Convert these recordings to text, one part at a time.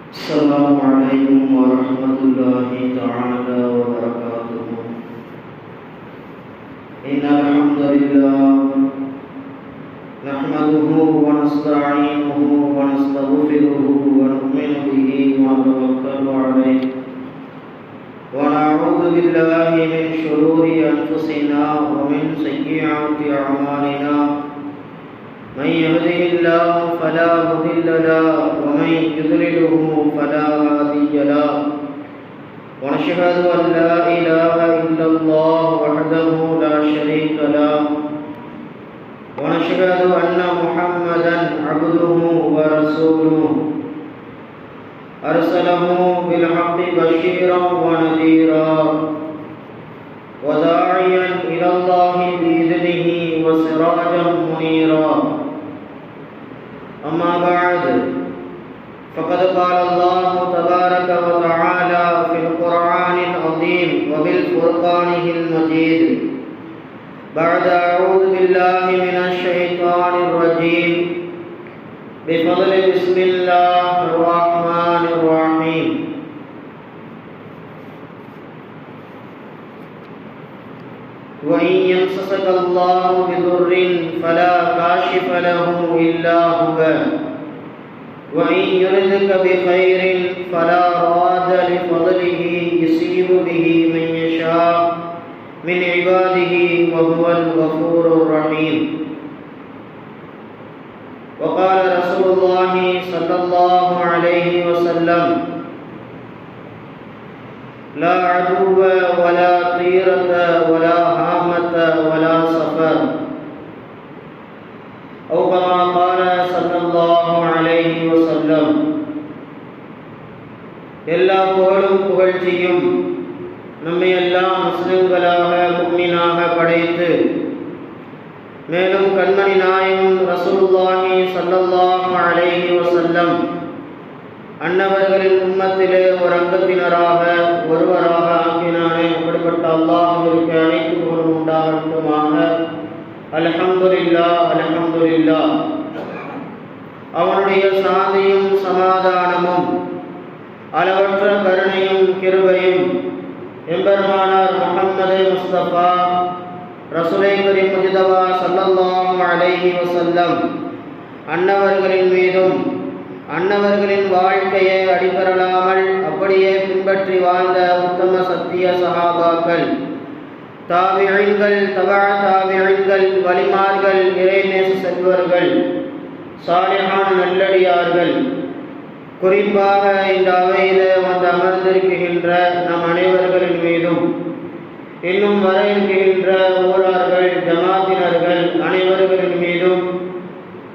السلام عليكم ورحمة الله تعالى وبركاته. إن الحمد لله نحمده ونستعينه ونستغفره ونؤمن به ونتوكل عليه ونعوذ بالله من شرور أنفسنا ومن سيئات أعمالنا. من يهده الله فلا مضل له ومن يضلله فلا هادي له. ونشهد أن لا إله إلا الله وحده لا شريك له. ونشهد أن محمدا عبده ورسوله أرسله بالحق بشيرا ونذيرا وداعيا إلى الله بإذنه وسراجا منيرا. أما بعد فقد قال الله تبارك وتعالى في القرآن العظيم وبالفرقان المجيد بعد أعوذ بالله من الشيطان الرجيم بفضل بسم الله الرحمن الرحيم. وإن يمسسك الله بضر فلا كاشف له إلا هو وإن يردك بخير فلا راد لفضله يصيب به من يشاء من عباده وهو الغفور الرحيم. وقال رسول الله صلى الله عليه وسلم: لا عدو ولا طيرة ولا هامة ولا سفر، أو كما قال صلى الله عليه وسلم. எல்லா புகழும் புகழ்ச்சியும் நம்மை எல்லாம் முஸ்லிம்களாக முஃமினாக படைத்து மேலும் கண்மணி நாயகம் ரசூலுல்லாஹி ஸல்லல்லாஹு அலைஹி வஸல்லம் அன்னவர்களின் உம்மத்திலே ஒரு அங்கத்தினராக ஒருவராக ஆக்கினானே. அப்படிப்பட்ட அல்லாஹ்விற்கு அனைத்து புகழும் உண்டாகட்டுமாக. அல்ஹம்துலில்லாஹ் அல்ஹம்துலில்லாஹ். அவனுடைய சாந்தியும் சமாதானமும் அளவற்ற கருணையும் கிருபையும் எம்பெருமானார் முஹம்மது முஸ்தபா ரசூலை கரீம் முஜ்தபா ஸல்லல்லாஹு அலைஹி வஸல்லம் அன்னவர்களின் மீதும் அன்னவர்களின் வாழ்க்கையை அடிபரலாமல் அப்படியே பின்பற்றி வாழ்ந்த உத்தம சத்திய சஹாபாக்கள், தாபிஈன்கள், தபா தாபிஈன்கள், வலிமார்கள், இறைநேச செல்வர்கள், சாலிஹான நல்லடியார்கள், குறிப்பாக இந்த அவையிலே வந்து அமர்ந்திருக்கின்ற நம் அனைவர்களின் மீதும் இன்னும் வர இருக்கின்ற ஊரார்கள், ஜமாத்தினர்கள் அனைவர்களின் மீதும்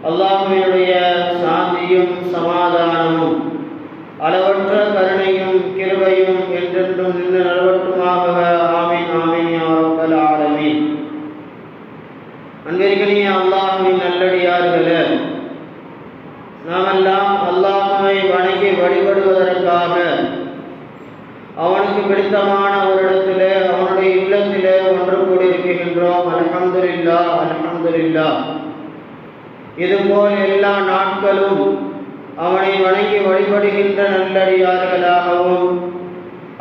அல்லாஹ்வினுடைய சாந்தியும் சமாதானமும் அளவற்ற கருணையும் கிருபையும் என்றென்றும் நின்று நலவற்றுமாக. ஆமீன் ஆமீன் யா ரப்பல் ஆலமீன். அன்பிற்கினிய அல்லாஹ்வின் நல்லடியார்களே, நாமெல்லாம் அல்லாஹ்வை வணங்கி வழிபடுவதற்காக அவனுக்கு பிடித்தமான ஒரு இடத்திலே அவனுடைய இல்லத்திலே ஒன்று கூடியிருக்கின்றோம். அல்ஹம்துலில்லாஹ் அல்ஹம்துலில்லாஹ். இதுபோல் எல்லா நாட்களும் அவனை வணங்கி வழிபடுகின்ற நல்லடியார்களாகவும்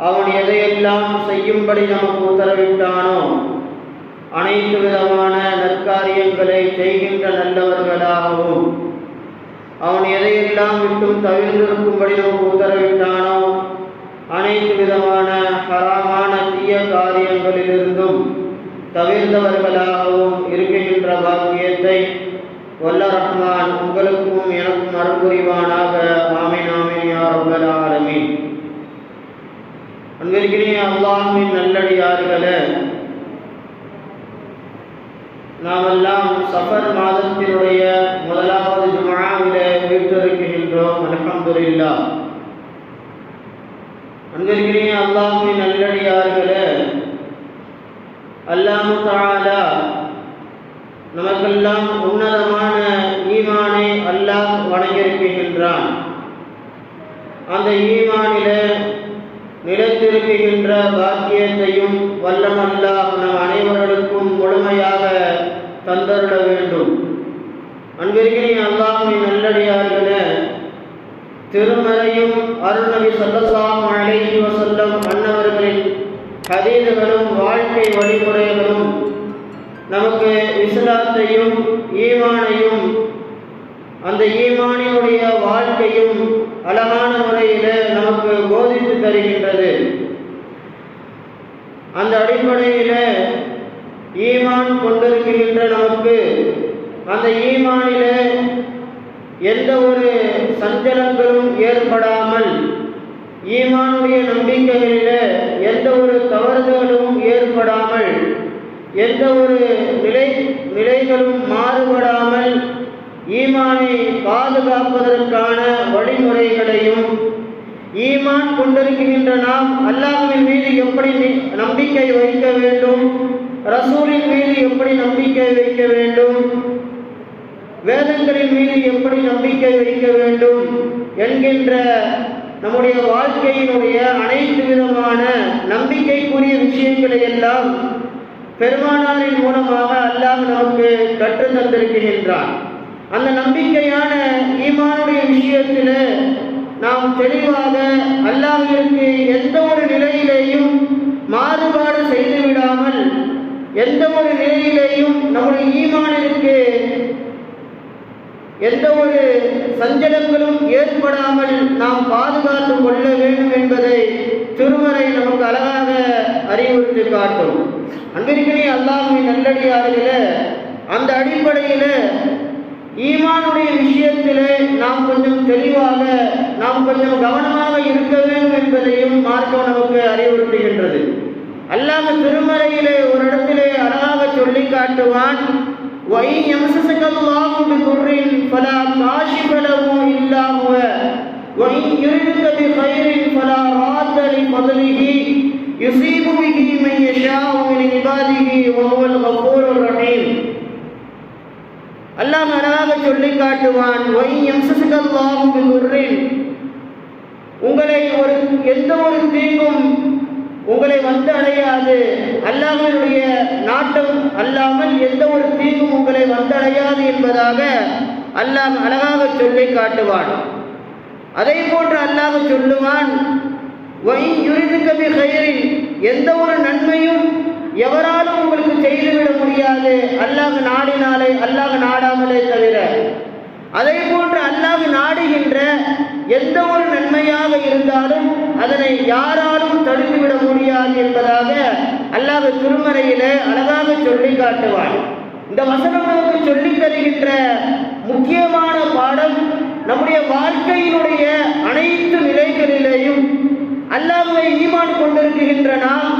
அவன் எதையெல்லாம் செய்யும்படி நமக்கு உத்தரவிட்டானோ அனைத்து விதமான நற்காரியங்களை செய்கின்ற நல்லவர்களாகவும் அவன் எதையெல்லாம் விட்டும் தவிர்ந்திருக்கும்படி நமக்கு உத்தரவிட்டானோ அனைத்து விதமான ஹராமான தீய காரியங்களிலிருந்தும் தவிர்ந்தவர்களாகவும் இருக்கின்ற பாக்கியத்தை வல்ல ரஹ்மான் உங்களுக்கும் எனக்கும் அருள் புரிவானாக. ஆமீன் ஆமீன் யா ரப்பல் ஆலமீன். அன்பிற்கினிய அல்லாஹ்வின் நல்லடியார்களே, நாமெல்லாம் சஃபர் மாதத்தினுடைய முதலாவது ஜும்ஆவிலே வீற்றிருக்கின்றோம். அல்ஹம்துலில்லாஹ். அன்பிற்கினிய அல்லாஹ்வின் நல்லடியார்களே, அல்லாஹ் தஆலா நமக்கெல்லாம் உன்னதமான ஈமானை அல்லாஹ் வழங்கியிருக்கின்றான். அந்த ஈமானிலே நிலைத்திருக்கின்ற பாக்கியத்தையும் வல்லம் அல்லாஹ் நம் அனைவர்களுக்கும் முழுமையாக தந்தருள வேண்டும். அன்பிற்கினிய அல்லாஹ்வின் நல்லடியார்களே, திருமறையும் அருள்நபி ஸல்லல்லாஹு அலைஹி வஸல்லம் அன்னவர்களின் ஹதீஸ்களும் வாழ்க்கை வழிமுறைகளும் நமக்கு இஸ்லாத்தையும் ஈமானையும் அந்த ஈமானினுடைய வாழ்க்கையும் அழகான முறையில் நமக்கு போதித்து தருகின்றது. அந்த அடிப்படையில் ஈமான் கொண்டிருக்கின்ற நமக்கு அந்த ஈமானிலே எந்த ஒரு சஞ்சலங்களும் ஏற்படாமல், ஈமானுடைய நம்பிக்கைகளிலே எந்த ஒரு தவறுதலும் ஏற்படாமல், எந்த ஒரு நிலைகளும் மாறுபடாமல் ஈமானை பாதுகாப்பதற்கான வழிமுறைகளையும், ஈமான் கொண்டிருக்கின்ற நாம் அல்லாஹ்வின் மீது எப்படி நம்பிக்கை வைக்க வேண்டும், ரசூலின் மீது எப்படி நம்பிக்கை வைக்க வேண்டும், வேதங்களின் மீது எப்படி நம்பிக்கை வைக்க வேண்டும் என்கின்ற நம்முடைய வாழ்க்கையினுடைய அனைத்து விதமான நம்பிக்கைக்குரிய விஷயங்களை எல்லாம் பெருமானாரின் மூலமாக அல்லாஹ் நமக்கு கற்று தந்திருக்கின்றான். அந்த நம்பிக்கையான ஈமானுடைய விஷயத்தில் நாம் தெளிவாக அல்லாஹ்விற்கு எந்த ஒரு நிலையிலேயும் மாறுபாடு செய்துவிடாமல், எந்த ஒரு நிலையிலேயும் நம்முடைய ஈமானிற்கு எந்த ஒரு சஞ்சலங்களும் ஏற்படாமல் நாம் பாதுகாத்து கொள்ள வேண்டும் என்பதை திருமறை நமக்கு அழகாக அறிவுறுத்தி காட்டும். அன்பிற்கினே அல்லாஹ்வின் நல்லடியார்களே, அந்த அடிப்படையில் ஈமானுடைய விஷயத்திலே நாம் கொஞ்சம் தெளிவாக, நாம் கொஞ்சம் கவனமாக இருக்க வேண்டும் என்பதையும் மார்க்கம் நமக்கு அறிவுறுத்துகின்றது. அல்லாஹ் திருமறையிலே ஒரு இடத்திலே அழகாக சொல்லி காட்டுவான், وَإِنْ يَمْسَسْكَ اللَّهُ بِضُرٍّ فَلَا كَاشِفَ لَهُ إِلَّا هُوَ وَإِنْ يُرِدْكَ بِخَيْرٍ فَلَا رَادَّ لِفَضْلِهِ يُصِيبُ بِهِ مَن يَشَاءُ مِنْ عِبَادِهِ وَهُوَ الْغَفُورُ الرَّحِيمُ. அல்லாஹ் அழகாக சொல்லி காட்டுவான், وَإِنْ يَمْسَسْكَ اللَّهُ بِضُرٍّ, உங்களை எந்த ஒரு தீங்கும் உங்களை வந்து அடையாது, அல்லாஹ்வினுடைய நாட்டம் அல்லாமல் எந்த ஒரு தீங்கும் உங்களை வந்தடையாது என்பதாக அல்லாஹ் அழகாக சொல்லி காட்டுவான். அதே போன்று அல்லாஹ் சொல்லுவான், وَإِنْ يُرِدْكَ بِخَيْرٍ, எந்த ஒரு நன்மையும் எவராலும் உங்களுக்கு செய்துவிட முடியாது அல்லாஹ் நாடினாலே, அல்லாஹ் நாடாமலே தவிர. அதே போன்று அல்லாஹ் நாடுகின்ற எந்த ஒரு நன்மையாக இருந்தாலும் அதனை யாராலும் தடுத்துவிட முடியாது என்பதாக அல்லாஹ் திருமறையிலே அழகாக சொல்லி காட்டுவான். இந்த வசனம் நமக்கு சொல்லி தருகின்ற முக்கியமான பாடம், நம்முடைய வாழ்க்கையினுடைய அனைத்து நிலைகளிலேயும் அல்லாஹ்வை ஈமான் கொண்டிருக்கின்ற நாம்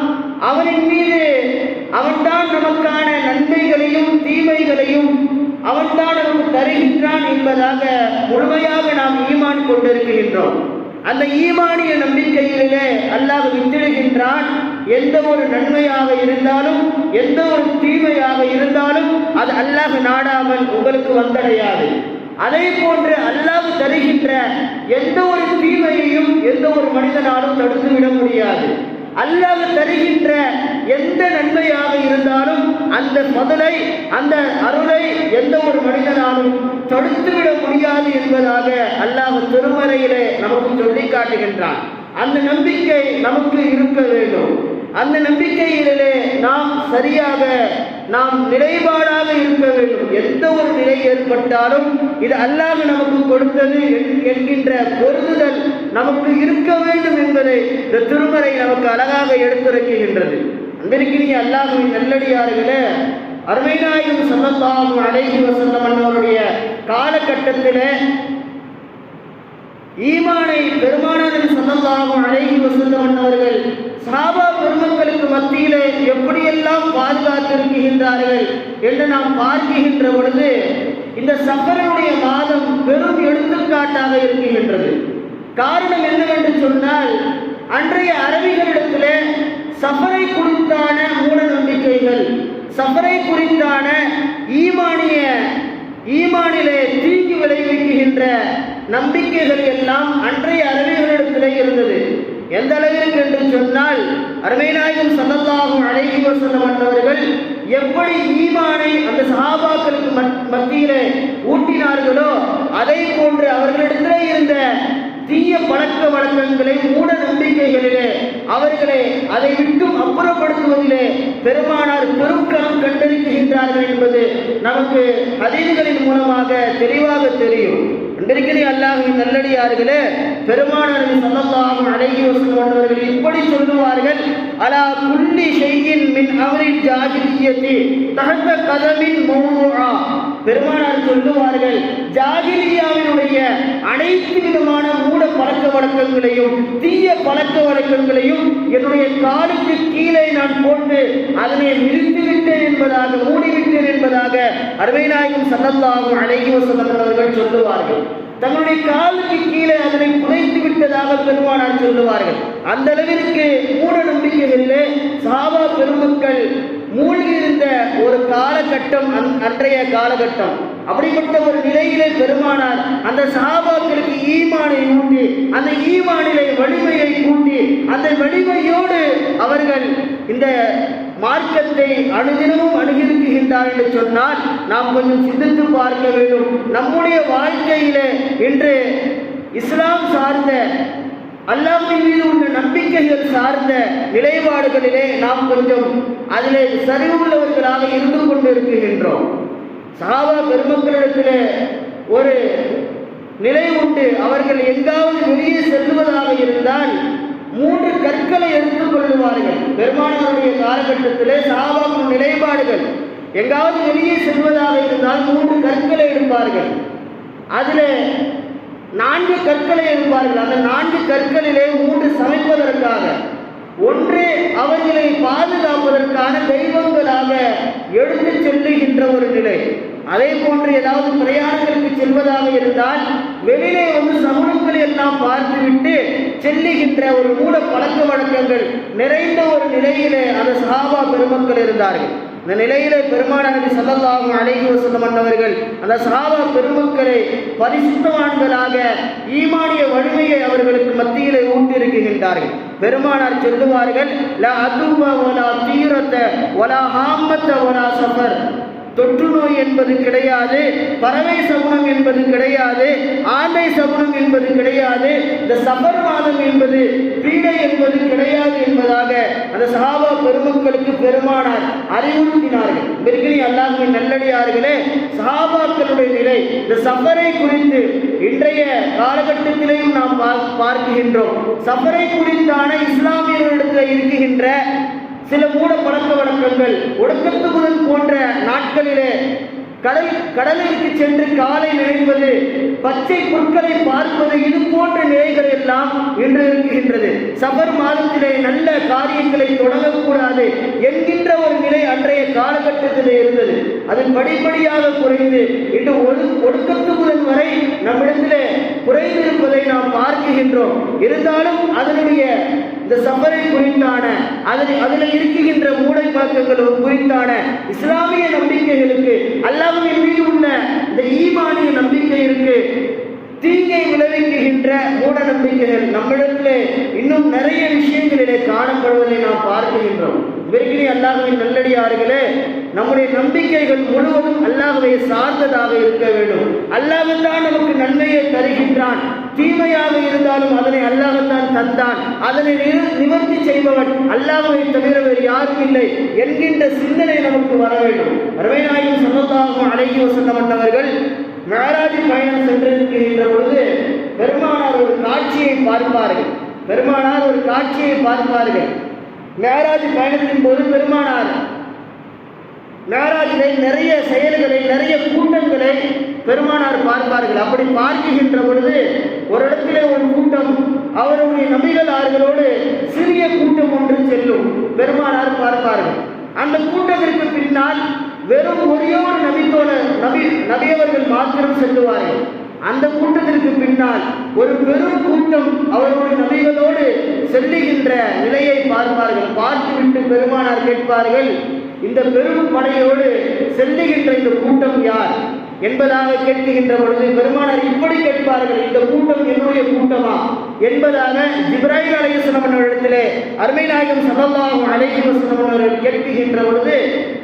அவனின் மீது அவன்தான் நமக்கான நன்மைகளையும் தீமைகளையும் அவன்தான் நமக்கு தருகின்றான் என்பதாக முழுமையாக நாம் ஈமான் கொண்டிருக்கின்றோம். அந்த ஈமானிய நம்பிக்கையிலே அல்லாஹ் வித்திடுகின்றான், எந்த ஒரு நன்மையாக இருந்தாலும் எந்த ஒரு தீமையாக இருந்தாலும் அது அல்லாஹ் நாடாமல் உங்களுக்கு வந்தடையாது. அதே போன்று அல்லாஹ் தருகின்ற எந்த ஒரு தீமையையும் எந்த ஒரு மனிதனாலும் தடுத்துவிட முடியாது. அல்லாஹ் தருகின்ற எந்த நன்மையாக இருந்தாலும் அந்த முதலை, அந்த அருளை எந்த ஒரு மனிதனாலும் தடுத்துவிட முடியாது என்பதாக அல்லாஹ் திருமறையிலே நமக்கு சொல்லி காட்டுகின்றான். அந்த நம்பிக்கை நமக்கு இருக்க வேண்டும். அந்த நம்பிக்கையிலே நாம் சரியாக, நாம் நிலைப்பாடாக இருக்க வேண்டும். எந்த ஒரு நிலை ஏற்பட்டாலும் இது அல்லாஹ் நமக்கு கொடுத்தது என்கின்ற பொருந்துதல் நமக்கு இருக்க வேண்டும் என்பதை இந்த திருமறை நமக்கு அழகாக எடுத்துரைக்கின்றது. அன்பிற்கினிய அல்லாஹ்வின் நல்லடியார்களே, அருமை நாயகம் ஸல்லல்லாஹு அலைஹி வஸல்லம் அவருடைய காலகட்டத்திலே ஈமானை பெருமானார் ஸல்லல்லாஹு அலைஹி வஸல்லம் அவர்கள் சஹாபா பெருமக்களுக்கு மத்தியிலே எப்படியெல்லாம் பாதுகாத்திருக்கின்றார்கள் என்று நாம் பார்க்கின்ற பொழுது இந்த சஃபருடைய மாதம் பெரும் எடுத்துக்காட்டாக இருக்கின்றது. காரணம் என்னவென்று சொன்னால், அன்றைய அரபிகளிடத்திலே சஃபரை குறித்தான மூட நம்பிக்கைகள், சஃபரை குறித்தான ஈமானிலே தீங்கு விளைவிக்கின்ற நம்பிக்கைகள் எல்லாம் அன்றைய அரபிகளிடத்திலே இருந்தது. எந்த அளவிற்கு என்று சொன்னால், அருமை நாயகம் ஸல்லல்லாஹு அலைஹி வஸல்லம் அவர்கள் எப்படி ஈமானை அந்த சஹாபாக்களுக்கு மத்தியிலே ஊட்டினார்களோ அதே போன்று அவர்களிடத்திலே இருந்த தீய பழக்க வழக்கங்களை, மூட நம்பிக்கைகளிலே அவர்களை அதை விட்டும் அப்புறப்படுத்துவதிலே பெருமானார் பெரும்கரம் கண்டிருக்கின்றார்கள் என்பது நமக்கு ஹதீஸ்களின் மூலமாக தெளிவாக தெரியும். அன்பிற்கினே அல்லாஹ்வின் நல்லடியார்களே, பெருமானார் ஸல்லல்லாஹு அலைஹி வஸல்லம் அவர்கள் இப்படி சொல்லுவார்கள், அலா குல்லி ஷைஇன் மின் அம்ரில் ஜாஹிலிய்யத்தி தஹத்த கதமின் மௌதுஆ. பெருமானார் சொல்லுவார்கள், ஜாஹிலியாவினுடைய அனைத்து விதமான மூட பழக்க வழக்கங்களையும் தீய பழக்க வழக்கங்களையும் என்னுடைய காலுக்கு கீழே நான் போட்டு அதனை நிறுத்திவிட்டேன் என்பதாக, மூடிவிட்டேன் என்பதாக அருமை நாயகம் ஸல்லல்லாஹு அலைஹி வஸல்லம் அவர்கள் சொல்லுவார்கள். தங்களுடைய காலுக்கு கீழே அதனை புதைத்து விட்டதாக பெருமானார் சொல்லுவார்கள். அந்த அளவிற்கு மூட நம்பிக்கைகளிலே சஹாபா பெருமக்கள் மூழ்கியிருந்த ஒரு காலகட்டம் அன்றைய காலகட்டம். அப்படிப்பட்ட ஒரு நிலையிலே பெருமானார் அந்த சஹாபாக்களுக்கு ஈமானை ஊட்டி, அந்த ஈமானிலே வலிமையை கூட்டி, அந்த வலிமையோடு அவர்கள் இந்த மார்க்கத்தை அனுதினமும் அணுகியிருக்கின்றார் என்று சொன்னால் நாம் கொஞ்சம் சிந்தித்து பார்க்க வேண்டும். நம்முடைய வாழ்க்கையிலே இன்று இஸ்லாம் சார்ந்த, அல்லாஹ்வின் மீது உள்ள நம்பிக்கைகள் சார்ந்த நிலைப்பாடுகளிலே நாம் கொஞ்சம் அதிலே சரிவுள்ளவர்களாக இருந்து கொண்டிருக்கின்றோம். சஹாபா பெருமக்களிடத்திலே ஒரு நிலை உண்டு. அவர்கள் எங்காவது வெளியே செல்லுவதாக இருந்தால் 3 கற்களை எடுத்துக் கொள்ளுவார்கள். பெருமானாருடைய காலகட்டத்திலே சஹாபாக்களின் நிலைப்பாடுகள், எங்காவது வெளியே செல்வதாக இருந்தால் 3 கற்களை எடுப்பார்கள். அதிலே 4 கற்களை எடுப்பார்கள். அந்த 4 கற்களிலே 3 சமைப்பதற்காக, 1 அவர்களை பாதுகாப்பதற்கான தெய்வங்களாக எடுத்து செல்லுகின்ற ஒரு நிலை. அதே போன்று ஏதாவது பிரயாணங்களுக்கு செல்வதாக இருந்தால் வெளியிலே சகுனங்களை எல்லாம் பார்த்துவிட்டு செல்லுகின்ற ஒரு மூட பழக்க வழக்கங்கள் நிறைந்த ஒரு நிலையிலே அந்த சஹாபா பெருமக்கள் இருந்தார்கள். இந்த நிலையிலே பெருமானார் ஸல்லல்லாஹு அலைஹி வஸல்லம் அவர்கள் அந்த சஹாபா பெருமக்களை பரிசுத்தவான்களாக, ஈமானிய வலிமையை அவர்களுக்கு மத்தியிலே ஊட்டியிருக்கின்றார்கள். பெருமானார் சொல்லுவார்கள், லா அதுவ வலா தீரத வலா ஹாமத வலா சஃபர். தொற்று நோய் என்பது கிடையாது, பறவை சகுனம் என்பது கிடையாது, ஆண்டை சகுனம் என்பது கிடையாது, இந்த சஃபர் மாதம் என்பது, பீடை என்பது கிடையாது என்பதாக அந்த சஹாபா பெருமக்களுக்கு பெருமானார் அறிவுறுத்தினார்கள். பிறகு அல்லாஹ்வின் நல்லடியார்களே, சஹாபாக்களுடைய நிலை, இந்த சஃபரை குறித்து இன்றைய காலகட்டத்திலேயும் நாம் பார்க்கின்றோம். சஃபரை குறித்தான இஸ்லாமியர்களிடத்தில் இருக்குகின்ற சில மூட பழக்க வழக்கங்கள், ஒடுக்கத்து முதல் போன்ற நாட்களிலே கடலிற்கு சென்று காலை நினைப்பது, பச்சை புற்களை பார்ப்பது, இது போன்ற நிலைகள் எல்லாம் இன்று இருக்கின்றது. சஃபர் மாதத்திலே நல்ல காரியங்களை தொடங்கக்கூடாது என்கின்ற ஒரு நிலை அன்றைய காலகட்டத்திலே இருந்தது. அது படிப்படியாக குறைந்து இன்று ஒடுக்கத்து முதல் வரை நம்மிடத்திலே குறைந்திருப்பதை நாம் பார்க்கின்றோம். இருந்தாலும் அதனுடைய இந்த சஃபரை குறித்தான, அதில் இருக்குகின்ற மூடை பழக்கங்கள் குறித்தான இஸ்லாமிய நம்பிக்கைகளுக்கு, அல்லாஹ்வின் மீது உள்ள இந்த ஈமானிய நம்பிக்கைகளுக்கு தீங்கை விளைவிக்குகின்ற மூட நம்பிக்கைகள் நம்மிடத்திலே இன்னும் நிறைய விஷயங்களிலே காணப்படுவதை நாம் பார்க்கின்றோம். விரைகிலே அல்லாஹ்வின் நல்லடியார்களே, நம்முடைய நம்பிக்கைகள் முழுவதும் அல்லாஹ்வை சார்ந்ததாக இருக்க வேண்டும். அல்லாஹ்தான் நமக்கு நன்மையை தருகின்றான். தீமையாக இருந்தாலும் அதனை அல்லாஹ்தான் தந்தான். அதனை நிவர்த்தி செய்பவன் அல்லாஹ்வை தவிர வேறு யாரும் இல்லை என்கின்ற சிந்தனை நமக்கு வர வேண்டும். அருமை நாயகம் ஸல்லல்லாஹு அலைஹி வஸல்லம் அவர்கள் மிஅராஜ் பயணம் சென்றிருக்கின்ற பொழுது பெருமானார் ஒரு காட்சியை பார்ப்பார்கள். மிஅராஜ் பயணத்தின் போது பெருமானார் மிஅராஜிலே நிறைய செயல்களை, நிறைய கூட்டங்களை பெருமானார் பார்ப்பார்கள். அப்படி பார்க்கின்ற பொழுது ஒரு இடத்திலே ஒரு கூட்டம் அவருடைய நபிகளார்களோடு சிறிய கூட்டம் ஒன்று செல்லும். பெருமானார் பார்ப்பார்கள். அந்த கூட்டத்திற்கு பின்னால் வெறும் ஒரே ஒரு நபியவர்கள் மாத்திரம் செல்லுவார்கள். அந்த கூட்டத்திற்கு பின்னால் ஒரு பெரும் கூட்டம் அவர்களுடைய நபிகளோடு செல்லுகின்ற நிலையை பார்ப்பார்கள். பார்த்துவிட்டு பெருமானார் கேட்பார்கள், இந்த பெரும் படையோடு செல்லுகின்ற இந்த கூட்டம் யார் என்பதாக கேட்கின்ற பொழுது பெருமானார் இப்படி கேட்பார்கள், இந்த கூட்டம் என்னுடைய கூட்டமா என்பதாக ஜிப்ராயில் அலைஹிஸ்ஸலாம் அவர்களிடத்திலே அருமை நாயகம் ஸல்லல்லாஹு அலைஹி வஸல்லம் அவர்கள் கேட்கின்ற பொழுது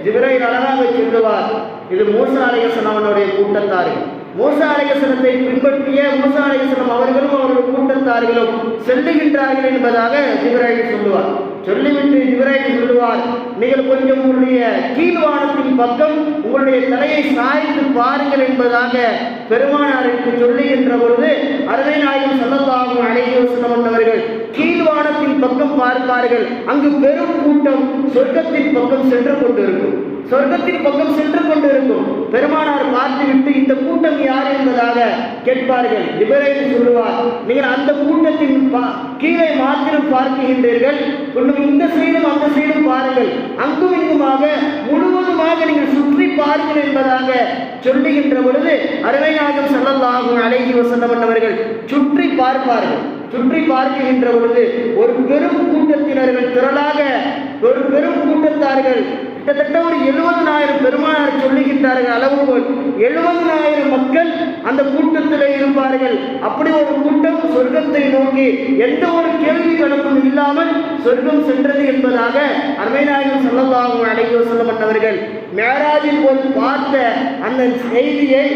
ஜிப்ராயில் அழகாக சொல்லுவார், இது மூசா அலைஹிஸ்ஸலாம் அவருடைய கூட்டத்தார்கள். மூசா அலைஹிஸ்ஸலாத்தை பின்பற்றிய மூசா அலைஹிஸ்ஸலாம் அவர்களும் அவர்கள் கூட்டத்தார்களும் செல்லுகின்றார்கள் என்பதாக ஜிப்ராயில் சொல்லுவார். சொல்லிவிட்டு ஜிப்ராயில் சொல்லுவார், நீங்கள் கொஞ்சம் உங்களுடைய கீழ்வானத்தின் பக்கம் உங்களுடைய தலையை சாய்த்து பாருங்கள் என்பதாக பெருமானாருக்கு சொல்லுகின்ற பொழுது அருமை நாயகம் ஸல்லல்லாஹு அலைஹி வஸல்லம் அவர்கள் கீழ்வானத்தின் பக்கம் பார்ப்பார்கள். அங்கு பெரும் கூட்டம் சொர்க்கத்தின் பக்கம் சென்று கொண்டிருக்கும். சொர்க்கத்தின் பக்கம் சென்று கொண்டிருக்கும். பெருமானார் பார்த்துவிட்டு இந்த கூட்டம் யார் என்பதாக கேட்பார்கள். ஜிப்ராயில் சொல்லுவார், நீங்கள் அந்த கூட்டத்தின் கீழே மாத்திரம் பார்க்கின்றீர்கள், இந்த சைடும் அந்த சைடும் பாருங்கள், அங்கும் இங்குமாக முழுவதுமாக நீங்கள் சுற்றி பாருங்கள் என்பதாக சொல்லுகின்ற பொழுது அருமை நாயகம் ஸல்லல்லாஹு அலைஹி வஸல்லம் அவர்கள் சுற்றி பார்ப்பார்கள். சுற்றி பார்க்கின்ற பொழுது ஒரு பெரும் கூட்டத்தினர்கள் திரளாக ஒரு பெரும் கூட்டத்தார்கள் கிட்டத்தட்ட ஒரு 70,000 பெருமானார் சொல்லுகின்றார்கள் அளவுகோல் 70,000 மக்கள் அந்த கூட்டத்தில் இருப்பார்கள். அப்படி ஒரு கூட்டம் சொர்க்கத்தை நோக்கி எந்த ஒரு கேள்வி கணக்கும் இல்லாமல் சொர்க்கம் சென்றது என்பதாக அருமை நாயகம் ஸல்லல்லாஹு அலைஹி வஸல்லம் அவர்கள் மிஅராஜின் போது பார்த்த அந்த செய்தியை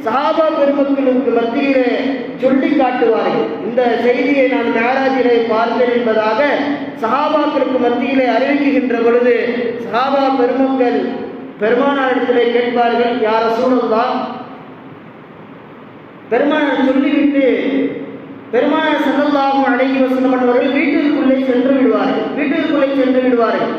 சஹாபா பெருமக்களுக்கு மத்தியிலே சொல்லி காட்டுவார்கள். இந்த செய்தியை நான் மிஅராஜிலே பார்த்தேன் என்பதாக சஹாபாக்களுக்கு மத்தியிலே அறிவிக்கின்ற பொழுது சஹாபா பெருமக்கள் பெருமானாரிடத்திலே கேட்பார்கள், யா ரசூலல்லாஹ், பெருமானார் சொல்லிவிட்டு பெருமானார் ஸல்லல்லாஹு அலைஹி வஸல்லம் அவர்கள் வீட்டிற்குள்ளே சென்று விடுவார்கள்.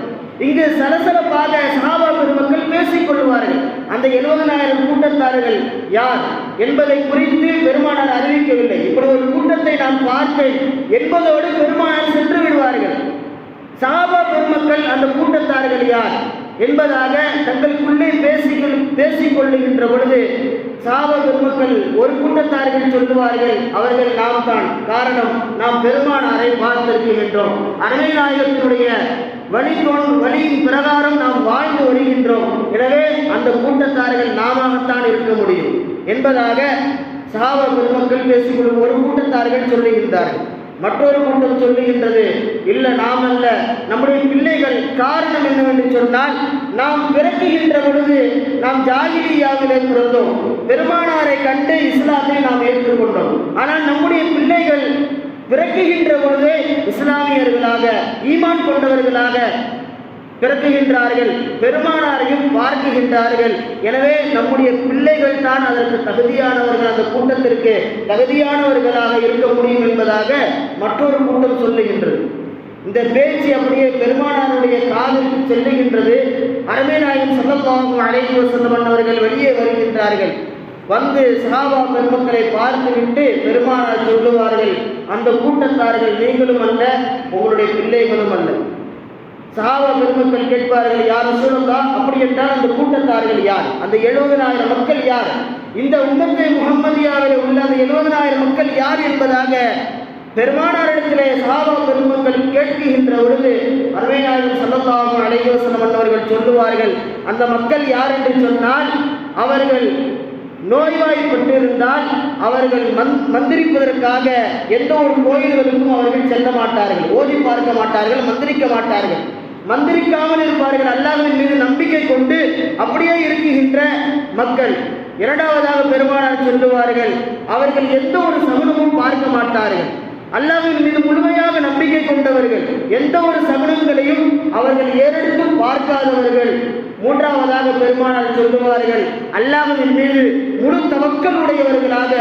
இங்கு சலசலப்பாக சஹாபா பெருமக்கள் பேசிக் கொள்வார்கள். அந்த 70,000 கூட்டத்தார்கள் யார் என்பதை குறித்து பெருமானார் அறிவிக்கவில்லை. இப்படி ஒரு கூட்டத்தை நான் பார்த்தேன் என்பதோடு பெருமானார் சென்று விடுவார்கள். சஹாபா பெருமக்கள் அந்த கூட்டத்தார்கள் யார் என்பதாக தங்களுக்குள்ளே பேசிக் கொள்ளுகின்ற பொழுது சஹாபா பெருமக்கள் ஒரு கூட்டத்தார்கள் சொல்லுவார்கள், அவர்கள் நாம் தான். காரணம், நாம் பெருமானாரை பார்த்திருக்கின்றோம், அருமை நாயகத்தினுடைய வழியின் பிரகாரம் நாம் வாழ்ந்து வருகின்றோம், எனவே அந்த கூட்டத்தார்கள் நாமத்தான் இருக்க முடியும் என்பதாக சஹாபா பெருமக்கள் பேசிக்கொள்ளும் ஒரு கூட்டத்தார்கள் சொல்லுகின்றார்கள். மற்றொரு கூட்டம் சொல்லுகின்றது, இல்ல நாம் அல்ல, நம்முடைய பிள்ளைகள். காரணம் என்னவென்று சொன்னால், நாம் பிறக்குகின்ற பொழுது நாம் ஜாஹிலியாவிலே பிறந்தோம், பெருமானாரை கண்டு இஸ்லாத்தை நாம் ஏற்றுக்கொண்டோம். ஆனால் நம்முடைய பிள்ளைகள் பிறக்குகின்ற பொழுது இஸ்லாமியர்களாக ஈமான் கொண்டவர்களாக பிறக்குகின்றார்கள், பெருமானாரையும் பார்க்குகின்றார்கள். எனவே நம்முடைய பிள்ளைகள் தான் அதற்கு தகுதியானவர்கள், அந்த கூட்டத்திற்கு தகுதியானவர்களாக இருக்க முடியும் என்பதாக மற்றொரு கூட்டம் சொல்லுகின்றது. இந்த பேச்சு அப்படியே பெருமானாருடைய காதிற்கு செல்லுகின்றது. அருமை நாயகம் ஸல்லல்லாஹு அலைஹி வஸல்லம் அவர்கள் வெளியே வருகின்றார்கள். வந்து சஹாபா பெருமக்களை பார்த்துவிட்டு பெருமானார் சொல்லுவார்கள், அந்த கூட்டத்தார்கள் நீங்களும் அல்ல, உங்களுடைய பிள்ளைகளும் அல்ல. சஹாபா பெருமக்கள் கேட்பார்கள், யார் ரசூலுல்லாஹ், அப்படி என்றால் அந்த கூட்டத்தார்கள் யார்? அந்த 70,000 மக்கள் யார்? இந்த உம்மத்தே முஹம்மதியாவில் உள்ள அந்த 70,000 மக்கள் யார் என்பதாக பெருமானாரிடத்திலே சஹாபா பெருமக்கள் கேட்கின்ற பொழுது அருமை நாயகம் ஸல்லல்லாஹு அலைஹி வஸல்லம் அவர்கள் சொல்லுவார்கள், அந்த மக்கள் யார் என்று சொன்னால், அவர்கள் நோய்வாய்ப்பட்டிருந்தால் அவர்கள் மந்திரிப்பதற்காக எந்த ஒரு கோயில்களுக்கும் அவர்கள் செல்ல மாட்டார்கள், ஓதி பார்க்க மாட்டார்கள், மந்திரிக்க மாட்டார்கள், மந்திரிக்காமல் இருப்பார்கள். அல்லாஹ்வின் மீது நம்பிக்கை கொண்டு அப்படியே இருக்குகின்ற மக்கள். இரண்டாவதாக பெருமானார் சொல்லுவார்கள், அவர்கள் எந்த ஒரு சகுனமும் பார்க்க மாட்டார்கள், அல்லாஹ்வின் மீது முழுமையாக நம்பிக்கை கொண்டவர்கள், எந்த ஒரு சகுனங்களையும் அவர்கள் ஏறெடுத்து பார்க்காதவர்கள். மூன்றாவதாக பெருமானார் சொல்லுவார்கள், அல்லாஹ்வின் மீது முழு தவக்கல் உடையவர்களாக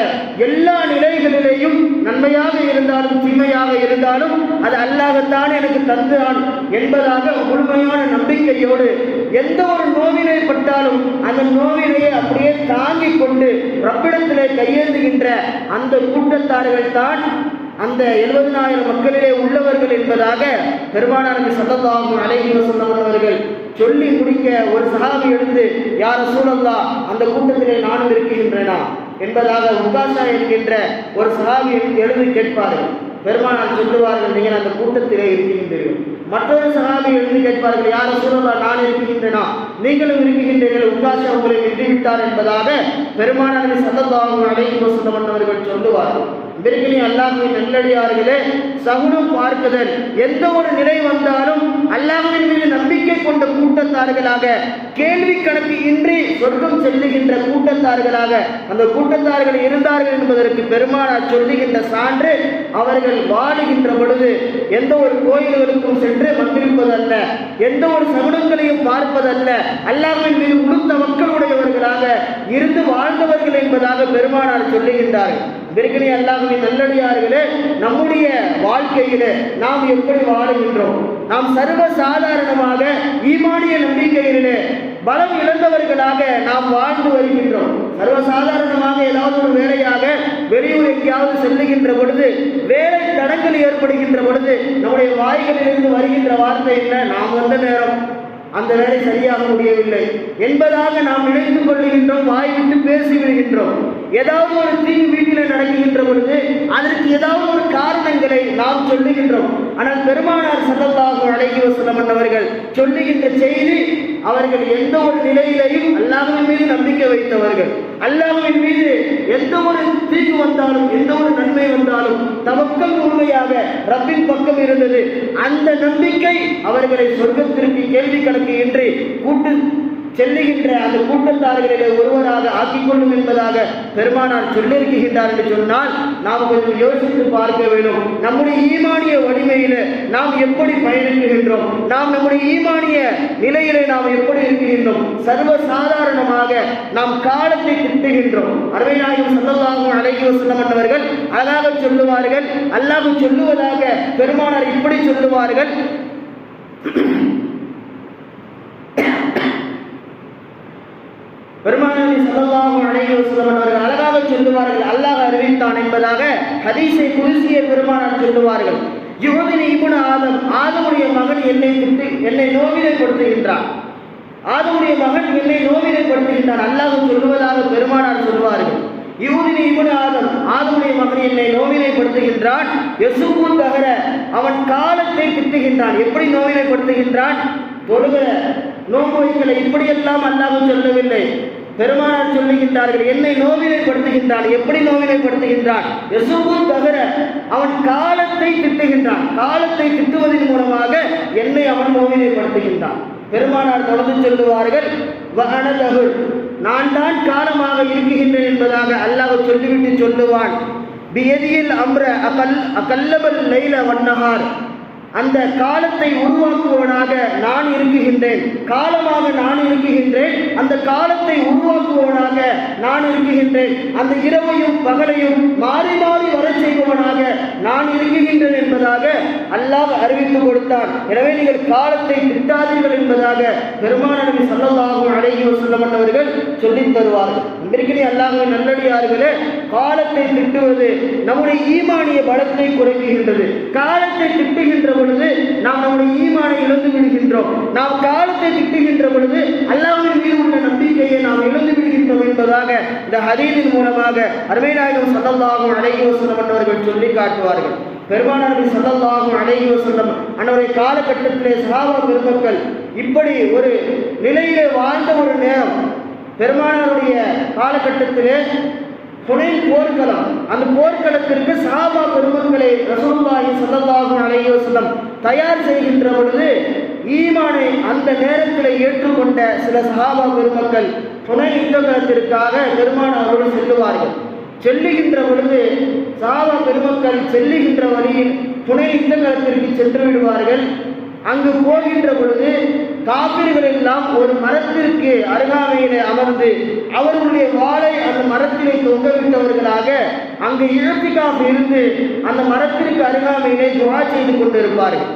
எல்லா நிலைகளிலேயும் நன்மையாக இருந்தாலும் தீமையாக இருந்தாலும் அது அல்லாஹ்தான் எனக்கு தந்தான் என்பதாக முழுமையான நம்பிக்கையோடு எந்த ஒரு நோவினை பட்டாலும் அந்த நோவினையை அப்படியே தாங்கிக் கொண்டு ரப்பிடத்திலே கையேந்துகின்ற அந்த கூட்டத்தார்கள் தான் அந்த 70,000 மக்களிலே உள்ளவர்கள் என்பதாக பெருமானார் ஸல்லல்லாஹு அலைஹி வஸல்லம் அவர்கள் சொல்லி முடிக்க ஒரு சஹாபி எழுந்து, யா ரசூலல்லாஹ், அந்த கூட்டத்திலே நானும் இருக்கின்றேனா என்பதாக உக்காஷா என்கின்ற ஒரு சஹாபி எழுந்து கேட்பார்கள். பெருமானார் சொல்லுவார்கள், நீங்கள் அந்த கூட்டத்திலே இருக்கின்றீர்கள். மற்றொரு சஹாபி எழுந்து கேட்பார்கள், யா ரசூலல்லாஹ், நான் இருக்கின்றேனா, நீங்களும் இருக்கின்றீர்கள், உக்காஷா உங்களை வென்றுவிட்டார் என்பதாக பெருமானார் ஸல்லல்லாஹு அலைஹி வஸல்லம் அவர்கள் சொல்லுவார்கள். இதற்கு அல்லாஹ்வின் நல்லடியார்களே, சகுனம் பார்க்குதல் எந்த ஒரு நிலை வந்தாலும் அல்லாஹ்வின் மீது நம்பிக்கை கொண்ட கூட்டத்தார்களாக கேள்வி கணக்கு இன்றி சொர்க்கம் செல்லுகின்ற கூட்டத்தார்களாக அந்த கூட்டத்தார்கள் இருந்தார்கள் என்பதற்கு பெருமானார் சொல்லுகின்ற சான்று, அவர்கள் வாழுகின்ற பொழுது எந்த ஒரு கோயில்களுக்கும் சென்று மந்திரிப்பதல்ல, எந்த ஒரு சகுனங்களையும் பார்ப்பதல்ல, அல்லாஹ்வின் மீது உடுத்த மக்களுடையவர்களாக இருந்து வாழ்ந்தவர்கள் என்பதாக பெருமானார் சொல்லுகின்றார்கள். பிறகு அல்லாஹ்வின் நல்லடியார்களே, நம்முடைய வாழ்க்கையிலே நாம் எப்படி வாழுகின்றோம்? நாம் சர்வ சாதாரணமாக ஈமானிய நம்பிக்கையிலே பலம் இழந்தவர்களாக நாம் வாழ்ந்து வருகின்றோம். சர்வசாதாரணமாக ஏதாவது ஒரு வேலையாக வெளியூர் எங்கேயாவது செல்லுகின்ற பொழுது, வேலை தடங்கள் ஏற்படுகின்ற பொழுது நம்முடைய வாய்களிலிருந்து வருகின்ற வார்த்தை என்ன? நாம் வந்த நேரம் அந்த வேலை சரியாக முடியவில்லை என்பதாக நாம் நினைத்துக் கொள்ளுகின்றோம், வாய் விட்டு பேசி விடுகின்றோம். ஏதாவது ஒரு தீங்கு வீட்டில் நடக்குகின்ற பொழுது அதற்கு ஏதாவது ஒரு காரணங்களை நாம் சொல்லுகின்றோம். ஆனால் பெருமானார் ஸல்லல்லாஹு அலைஹி வஸல்லம் அவர்கள் சொல்லுகின்ற செய்தி, அவர்கள் எந்த ஒரு நிலையிலையும் அல்லாஹ்வின் மீது நம்பிக்கை வைத்தவர்கள். அல்லாஹ்வின் மீது எந்த ஒரு தீங்கு வந்தாலும், எந்த ஒரு நன்மை வந்தாலும் தவக்கல் முழுமையாக ரப்பின் பக்கம் இருந்தது. அந்த நம்பிக்கை அவர்களை சொர்க்கத்திற்கு கேள்வி கணக்கு இன்றி கூட்டு செல்லுகின்ற அந்த கூட்டத்தார்களிலே ஒருவராக ஆக்கிக்கொள்ளும் என்பதாக பெருமானார் சொல்லியிருக்கின்றார் என்று சொன்னால் நாம் கொஞ்சம் யோசித்து பார்க்க வேண்டும். நம்முடைய ஈமானிய வலிமையில நாம் எப்படி பயணிக்கின்றோம்? நாம் நம்முடைய ஈமானிய நிலையிலே நாம் எப்படி இருக்கின்றோம்? சர்வ சாதாரணமாக நாம் காலத்தை திட்டுகின்றோம். அருமை நாயகம் ஸல்லல்லாஹு அலைஹி வஸல்லம் அவர்கள் அழகாக சொல்லுவார்கள், அல்லாஹ் சொல்லுவதாக பெருமானார் இப்படி சொல்லுவார்கள். பெருமானார் ஸல்லல்லாஹு அலைஹி வஸல்லம் அவர்கள் அழகாக சொல்லுவார்கள், அல்லாஹ் அறிவித்தான் என்பதாக ஹதீஸை குர்சியை பெருமானார் சொல்லுவார்கள். யுஹதினி இப்னு ஆதம், ஆதமுடைய மகன் என்னை நோவினைப்படுத்துகின்றான். ஆதமுடைய மகன் என்னை நோவினைப்படுத்துகின்றான். அல்லாஹ் சொல்லுவதாக பெருமானார் சொல்லுவார்கள். யூதினி இப்னு ஆதம், ஆதமுடைய மகன் என்னை நோவினைப்படுத்துகின்றான். யசுபு தஹர, அவன் காலத்தை திட்டுகின்றான். எப்படி நோவினைப்படுத்துகின்றான்? தொழுகிற நோன்பு வைக்கலை இப்படியெல்லாம் அல்லாஹ் சொல்லவில்லை. பெருமானார் சொல்லுகின்றார்கள், என்னை நோவினைப்படுத்துகின்றான். எப்படி நோவினைப்படுத்துகின்றான்? யசுபு தஹர, அவன் காலத்தை திட்டுகின்றான். காலத்தை திட்டுவதன் மூலமாக என்னை அவன் நோவினைப்படுத்துகின்றான். பெருமானார் தொடர்ந்து சொல்லுவார்கள், வஅனதஹு, நான் தான் காலமாக இருக்குகின்றேன் என்பதாக அல்லாஹ் சொல்லிவிட்டு சொல்லுவான். பியதியில் அம்ர அகல்லபல் லைல வன்னஹார், அந்த காலத்தை உருவாக்குவனாக நான் இருக்குகின்றேன். காலமாக நான் இருக்குகின்றேன், அந்த காலத்தை உருவாக்குவனாக நான் இருக்குகின்றேன். அந்த இரவையும் பகலையும் மாறி மாறி வர செய்பவனாக நான் இருக்குகின்றேன் என்பதாக அல்லாஹ் அறிவித்து கொடுத்தான். எனவே நீங்கள் காலத்தை திட்டாதீர்கள் என்பதாக பெருமானார் நபி ஸல்லல்லாஹு அலைஹி வஸல்லம் அவர்கள் சொல்லித் தருவார்கள். இன்றைக்கு அல்லாஹ்வின் நல்லடியார்களே, காலத்தை திட்டுவது நம்முடைய ஈமானிய பலத்தை குறைக்கின்றது. காலத்தை திட்டுகின்ற பொழுது நாம் நம்முடைய ஈமானை இழந்து விடுகின்றோம். நாம் காலத்தை திட்டுகின்ற பொழுது அல்லாஹ்வின் மீது உள்ள நம்பிக்கையை நாம் இழந்து விடுகின்றோம் என்பதாக இந்த ஹதீஸின் மூலமாக அருமை நாயகம் ஸல்லல்லாஹு அலைஹி வஸல்லம் அவர்கள் சொல்லி காட்டுவார்கள். பெருமானார் நபி ஸல்லல்லாஹு அலைஹி வஸல்லம் அன்றைய காலகட்டத்திலே சஹாபா பெருமக்கள் இப்படி ஒரு நிலையிலே வாழ்ந்த ஒரு நேரம், பெருமானாருடைய காலகட்டத்திலே ஹுனைன் போர்க்களம், அந்த போர்க்களத்திற்கு சஹாபா பெருமக்களை ரசூலுல்லாஹி ஸல்லல்லாஹு அலைஹி வஸல்லம் தயார் செய்கின்ற பொழுது ஈமானை அந்த நேரத்தில் ஏற்றுக்கொண்ட சில சஹாபா பெருமக்கள் ஹுனைன் யுத்தத்திற்காக பெருமானாரோடு செல்லுவார்கள். செல்லுகின்ற பொழுது சஹாபா பெருமக்கள் செல்லுகின்ற வழியில் ஹுனைன் யுத்தத்திற்கு சென்று விடுவார்கள். அங்கு போகின்ற பொழுது காபிர்கள் எல்லாம் ஒரு மரத்திற்கு அருகாமையிலே அமர்ந்து அவர்களுடைய வாளை அந்த மரத்திலே தொங்கவிட்டவர்களாக அங்கு இழத்திக்காக இருந்து அந்த மரத்திற்கு அருகாமையிலே துஆ செய்து கொண்டிருப்பார்கள்.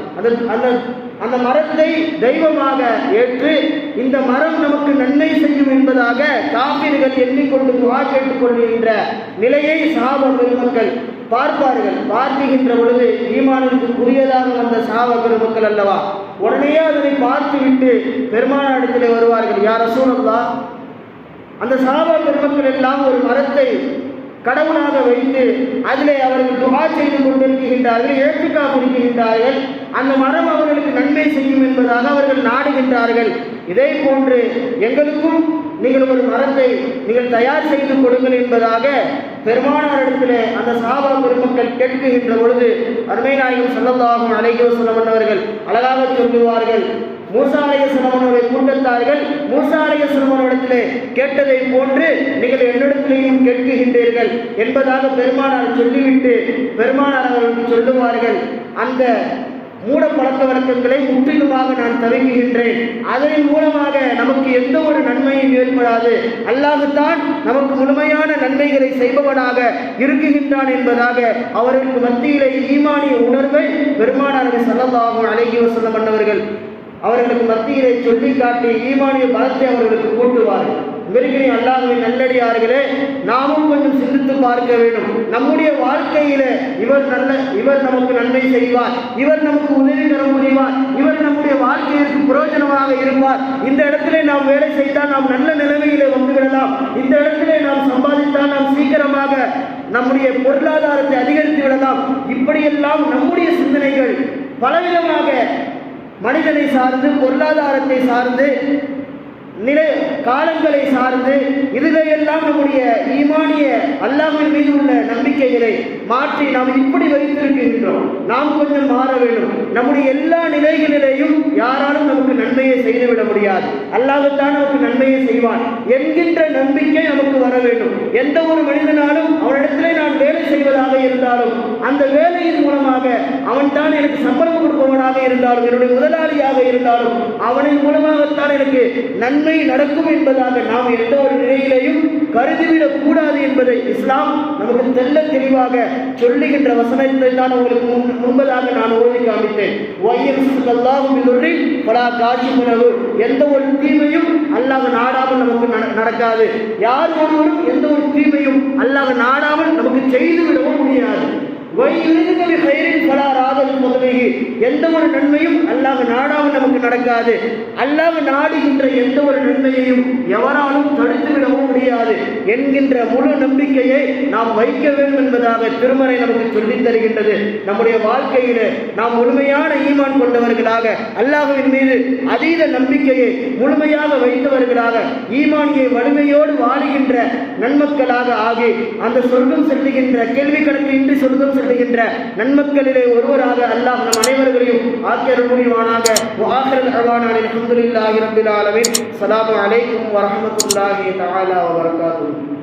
அந்த மரத்தை தெய்வமாக ஏற்று இந்த மரம் நமக்கு நன்மை செய்யும் என்பதாக காபிர்கள் எண்ணிக்கொண்டு துஆ கேட்டுக் கொள்கின்ற நிலையை சஹாபா பெருமக்கள் பார்ப்பார்கள். பார்க்கின்ற பொழுது ஈமானுக்கு புரியதாக வந்த சஹாபா பெருமக்கள் அல்லவா, உடனே அதனை பார்த்துவிட்டு பெருமானாரிடத்திலே வருவார்கள். யா ரசூலல்லாஹ், அந்த சஹாபா பெருமக்கள் எல்லாம் ஒரு மரத்தை கடவுளாக வைத்து அதிலே அவர்கள் துஆ செய்து கொண்டிருக்கின்றார்கள், ஏற்றுக்காக இருக்கின்றார்கள். அந்த மரம் அவர்களுக்கு நன்மை செய்யும் என்பதாக அவர்கள் நாடுகின்றார்கள். இதே போன்று எங்களுக்கும் நீங்கள் ஒரு மரத்தை நீங்கள் தயார் செய்து கொடுங்கள் என்பதாக பெருமானாரிடத்திலே அந்த சஹாபா பெருமக்கள் கேட்கின்ற பொழுது அருமை நாயகம் ஸல்லல்லாஹு அலைஹி வஸல்லம் அவர்கள் அழகாக சொல்லுவார்கள், மூசா அலைஹிஸ்ஸலாம் அவருடைய கூட்டத்தார்கள் மூசா அலைஹிஸ்ஸலாம் அவரிடத்திலே கேட்டதை போன்று நீங்கள் என்னிடத்திலேயும் கேட்கின்றீர்கள் என்பதாக பெருமானார் சொல்லிவிட்டு பெருமானார் அவர்களுக்கு சொல்லுவார்கள், அந்த மூட பழக்க வழக்கங்களை முற்றிலுமாக நான் தவிர்க்கின்றேன். அதன் மூலமாக நமக்கு எந்த ஒரு நன்மையும் ஏற்படாது. அல்லாஹ்தான் நமக்கு முழுமையான நன்மைகளை செய்பவனாக இருக்குகின்றான் என்பதாக அவர்களுக்கு மத்தியிலே ஈமானிய உணர்வை பெருமானார் ஸல்லல்லாஹு அலைஹி வஸல்லம் அவர்களுக்கு மத்தியிலே சொல்லி காட்டி ஈமானிய பலத்தை அவர்களுக்கு கூட்டுவார்கள். வெறுக்கிறேன் அல்லாஹ்வின் நல்லடியார்களே, நாமும் கொஞ்சம் சிந்தித்து பார்க்க வேண்டும். நம்முடைய வாழ்க்கையில இவர் நமக்கு நன்மை செய்வார், இவர் நமக்கு உதவி தர முடிவார், இவர் நம்முடைய வாழ்க்கையிற்கு பிரயோஜனமாக இருப்பார், இந்த இடத்திலே நாம் வேலை செய்தால் நாம் நல்ல நிலைமையிலே வந்துவிடலாம், இந்த இடத்திலே நாம் சம்பாதித்தால் நாம் சீக்கிரமாக நம்முடைய பொருளாதாரத்தை அதிகரித்து விடலாம். இப்படியெல்லாம் நம்முடைய சிந்தனைகள் பலவிதமாக மனிதனை சார்ந்து, பொருளாதாரத்தை சார்ந்து, காலங்களை சார்ந்து, இதிலையெல்லாம் நம்முடைய ஈமானிய அல்லாஹ்வின் மீது உள்ள நம்பிக்கைகளை மாற்றி நாம் இப்படி வைத்திருக்கின்றோம். நாம் கொஞ்சம் மாற வேண்டும். நம்முடைய எல்லா நிலைகளிலேயும் யாராலும் நமக்கு நன்மையை செய்துவிட முடியாது, அல்லாஹ்தான் நமக்கு நன்மையை செய்வான் என்கின்ற நம்பிக்கை நமக்கு வர வேண்டும். எந்த ஒரு மனிதனாலும் அவனிடத்திலே நான் வேலை செய்வதாக இருந்தாலும் அந்த வேலையின் மூலமாக அவன் தான் எனக்கு சம்பளம் கொடுப்பவனாக இருந்தாலும், என்னுடைய முதலாளியாக இருந்தாலும் அவனின் மூலமாகத்தான் எனக்கு நன்மை நடக்கும் என்பதாக நாம் எந்த ஒரு நிலையிலையும் கருதிவிடக் கூடாது என்பதை இஸ்லாம் நமக்கு தெல்ல தெளிவாக சொல்லுகின்ற வசனத்தை தான் உங்களுக்கு முன்பதாக நான் ஓதி காமித்தேன். எந்த ஒரு தீமையும் அல்லாஹ் நாடாமல் நமக்கு நடக்காது. யார் ஒருவரும் எந்த ஒரு தீமையும் அல்லாஹ் நாடாமல் நமக்கு செய்து விடவும் முடியாது. எந்த ஒரு நன்மையும் அல்லாஹ் நாடாமல் நமக்கு நடக்காது. அல்லாஹ் நாடுகின்ற எந்த ஒரு நன்மையையும் எவராலும் தடுத்து விடவும் முடியாது என்கின்ற முழு நம்பிக்கையை நாம் வைக்க வேண்டும் என்பதாக திருமறை நமக்கு சொல்லித் தருகின்றது. நம்முடைய வாழ்க்கையில நாம் முழுமையான ஈமான் கொண்டவர்களாக, அல்லாஹ்வின் மீது அதீத நம்பிக்கையை முழுமையாக வைத்தவர்களாக, ஈமானியை வலிமையோடு வாழுகின்ற நன்மக்களாக ஆகி அந்த சொர்க்கம் செல்லுகின்ற, கேள்வி கணக்கு இன்றி சொர்க்கம் செல்லுகின்ற நன்மக்களிலே ஒருவராக அல்லாஹ் நம் அனைவர்களையும் ஆக்கியருள் புரிவானாக. அல்ஹம்துலில்லாஹி ரப்பில் ஆலமீன். அஸ்ஸலாமு அலைக்கும் வரஹ்மத்துல்லாஹி தஆலா வபரகாத்துஹு.